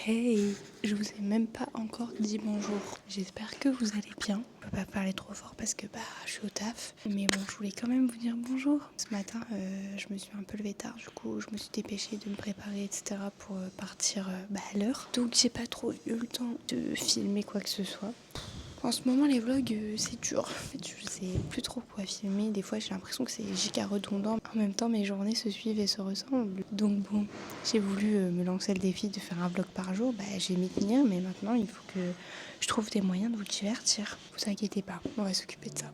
Hey, je vous ai même pas encore dit bonjour. J'espère que vous allez bien. On peut pas parler trop fort parce que je suis au taf. Mais bon, je voulais quand même vous dire bonjour. Ce matin, je me suis un peu levée tard. Du coup, je me suis dépêchée de me préparer, etc. pour partir à l'heure. Donc, j'ai pas trop eu le temps de filmer quoi que ce soit. En ce moment, les vlogs, c'est dur. En fait, je sais plus trop quoi filmer. Des fois, j'ai l'impression que c'est giga redondant. En même temps, mes journées se suivent et se ressemblent. Donc bon, j'ai voulu me lancer le défi de faire un vlog par jour. J'ai m'y tenir, mais maintenant, il faut que je trouve des moyens de vous divertir. Vous inquiétez pas, on va s'occuper de ça.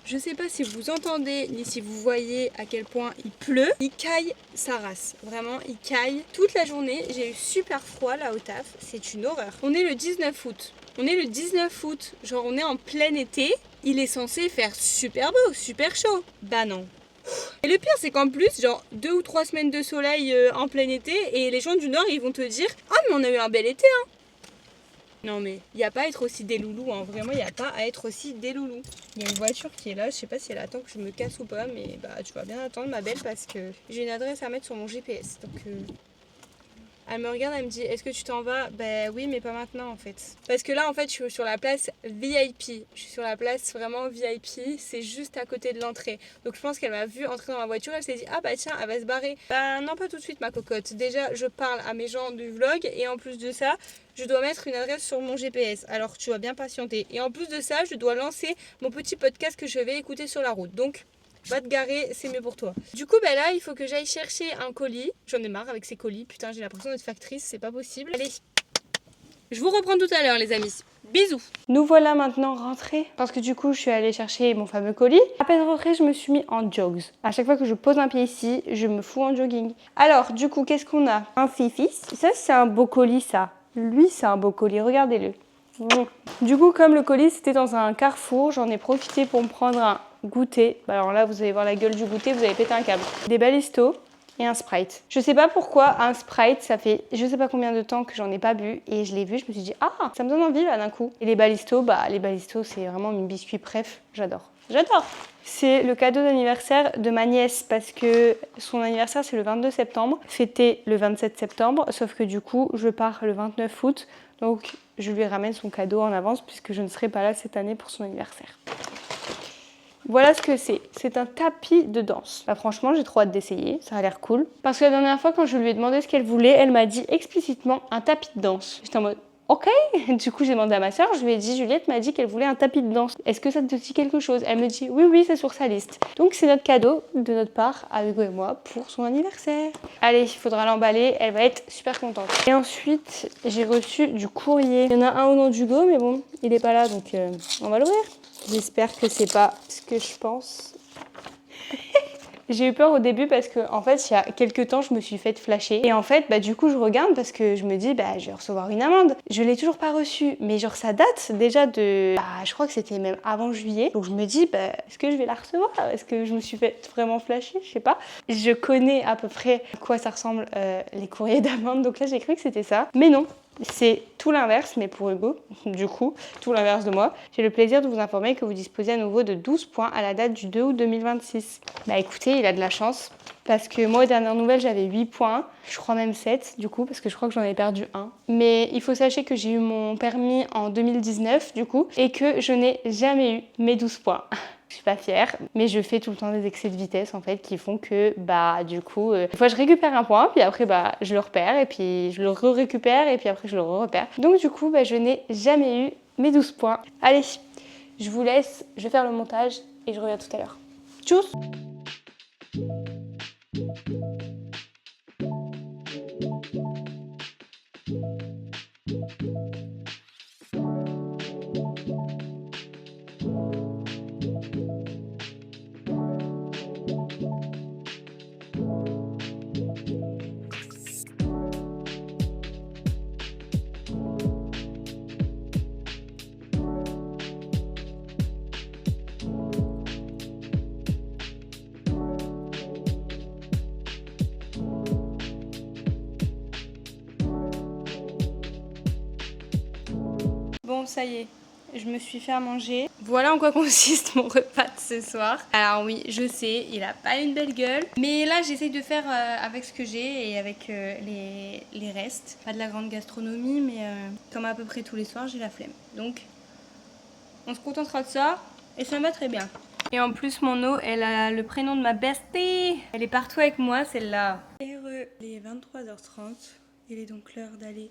Je sais pas si vous entendez ni si vous voyez à quel point il pleut. Il caille sa race. Vraiment, il caille toute la journée. J'ai eu super froid là au taf. C'est une horreur. On est le 19 août. Genre on est en plein été. Il est censé faire super beau, super chaud. Bah non. Et le pire, c'est qu'en plus, genre 2 ou 3 semaines de soleil en plein été, et les gens du Nord, ils vont te dire « Ah, mais on a eu un bel été, hein !» Non mais, il n'y a pas à être aussi des loulous, hein. Vraiment, il n'y a pas à être aussi des loulous. Il y a une voiture qui est là, je sais pas si elle attend que je me casse ou pas, mais tu vas bien attendre ma belle parce que j'ai une adresse à mettre sur mon GPS. Donc elle me regarde, elle me dit est-ce que tu t'en vas? Oui, mais pas maintenant en fait. Parce que là en fait je suis sur la place VIP. Je suis sur la place vraiment VIP, c'est juste à côté de l'entrée. Donc je pense qu'elle m'a vu entrer dans ma voiture, elle s'est dit ah tiens, elle va se barrer. Non, pas tout de suite ma cocotte. Déjà je parle à mes gens du vlog et en plus de ça, je dois mettre une adresse sur mon GPS. Alors tu vas bien patienter. Et en plus de ça, je dois lancer mon petit podcast que je vais écouter sur la route. Donc va te garer, c'est mieux pour toi. Du coup, là, il faut que j'aille chercher un colis. J'en ai marre avec ces colis. Putain, j'ai l'impression d'être factrice, c'est pas possible. Allez, je vous reprends tout à l'heure, les amis. Bisous. Nous voilà maintenant rentrés parce que du coup, je suis allée chercher mon fameux colis. À peine rentrée, je me suis mis en jogs. À chaque fois que je pose un pied ici, je me fous en jogging. Alors, du coup, qu'est-ce qu'on a? Un fifis. Ça, c'est un beau colis, ça. Lui, c'est un beau colis. Regardez-le. Du coup, comme le colis c'était dans un carrefour, j'en ai profité pour me prendre un goûter. Alors là, vous allez voir la gueule du goûter, vous allez péter un câble. Des Balisto et un Sprite. Je sais pas pourquoi un Sprite, ça fait je sais pas combien de temps que j'en ai pas bu et je l'ai vu, je me suis dit ah, ça me donne envie là d'un coup. Et les Balisto, c'est vraiment mes biscuits préf, j'adore. J'adore. C'est le cadeau d'anniversaire de ma nièce parce que son anniversaire c'est le 22 septembre, fêté le 27 septembre, sauf que du coup je pars le 29 août, donc je lui ramène son cadeau en avance puisque je ne serai pas là cette année pour son anniversaire. Voilà ce que c'est. C'est un tapis de danse. Franchement, j'ai trop hâte d'essayer. Ça a l'air cool. Parce que la dernière fois, quand je lui ai demandé ce qu'elle voulait, elle m'a dit explicitement un tapis de danse. J'étais en mode ok. Du coup, j'ai demandé à ma soeur. Je lui ai dit Juliette m'a dit qu'elle voulait un tapis de danse. Est-ce que ça te dit quelque chose? Elle me dit oui, c'est sur sa liste. Donc, c'est notre cadeau de notre part à Hugo et moi pour son anniversaire. Allez, il faudra l'emballer. Elle va être super contente. Et ensuite, j'ai reçu du courrier. Il y en a un au nom d'Hugo, mais bon, il n'est pas là, donc on va l'ouvrir. J'espère que c'est pas ce que je pense. J'ai eu peur au début parce que en fait il y a quelques temps je me suis fait flasher et en fait du coup je regarde parce que je me dis je vais recevoir une amende. Je l'ai toujours pas reçue mais genre ça date déjà de je crois que c'était même avant juillet. Donc je me dis est-ce que je vais la recevoir? Est-ce que je me suis fait vraiment flasher? Je sais pas. Je connais à peu près à quoi ça ressemble les courriers d'amende donc là j'ai cru que c'était ça mais non. C'est tout l'inverse, mais pour Hugo, du coup, tout l'inverse de moi. J'ai le plaisir de vous informer que vous disposez à nouveau de 12 points à la date du 2 août 2026. Écoutez, il a de la chance, parce que moi, aux dernières nouvelles, j'avais 8 points, je crois même 7, du coup, parce que je crois que j'en ai perdu un. Mais il faut sachez que j'ai eu mon permis en 2019, du coup, et que je n'ai jamais eu mes 12 points. Je suis pas fière, mais je fais tout le temps des excès de vitesse en fait qui font que du coup, des fois je récupère un point, puis après je le repère et puis je le récupère et puis après je le repère. Donc du coup, je n'ai jamais eu mes 12 points. Allez, je vous laisse, je vais faire le montage et je reviens tout à l'heure. Tchuss! Bon, ça y est, je me suis fait à manger. Voilà en quoi consiste mon repas de ce soir. Alors oui, je sais, il a pas une belle gueule. Mais là, j'essaye de faire avec ce que j'ai et avec les restes. Pas de la grande gastronomie, mais comme à peu près tous les soirs, j'ai la flemme. Donc, on se contentera de ça et ça me va très bien. Et en plus, mon eau, elle a le prénom de ma bestie. Elle est partout avec moi, celle-là. Heureux, il est 23h30. Il est donc l'heure d'aller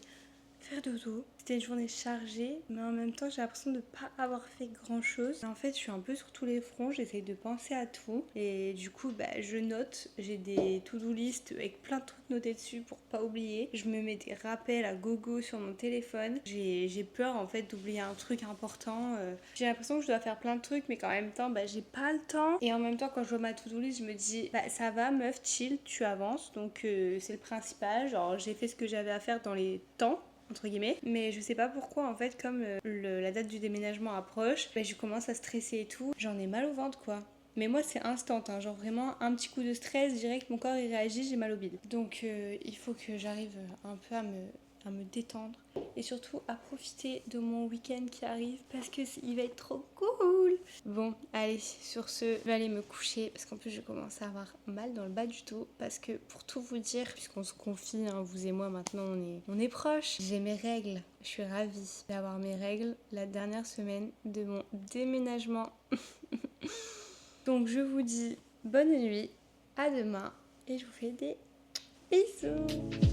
faire dodo. C'était une journée chargée, mais en même temps j'ai l'impression de ne pas avoir fait grand chose. En fait je suis un peu sur tous les fronts, j'essaye de penser à tout et du coup je note, j'ai des to-do list avec plein de trucs notés dessus pour pas oublier. Je me mets des rappels à gogo sur mon téléphone. J'ai peur en fait d'oublier un truc important. J'ai l'impression que je dois faire plein de trucs mais qu'en même temps j'ai pas le temps. Et en même temps quand je vois ma to-do list je me dis ça va meuf, chill, tu avances donc c'est le principal. Genre j'ai fait ce que j'avais à faire dans les temps entre guillemets, mais je sais pas pourquoi en fait comme la date du déménagement approche, je commence à stresser et tout, j'en ai mal au ventre quoi. Mais moi c'est instant, hein. Genre vraiment un petit coup de stress, direct mon corps il réagit, j'ai mal au bide. Donc il faut que j'arrive un peu à me détendre et surtout à profiter de mon week-end qui arrive parce que il va être trop cool. Bon, allez, sur ce, je vais aller me coucher parce qu'en plus je commence à avoir mal dans le bas du dos parce que pour tout vous dire, puisqu'on se confie, hein, vous et moi maintenant on est proches, j'ai mes règles. Je suis ravie d'avoir mes règles la dernière semaine de mon déménagement. Donc je vous dis bonne nuit, à demain et je vous fais des bisous.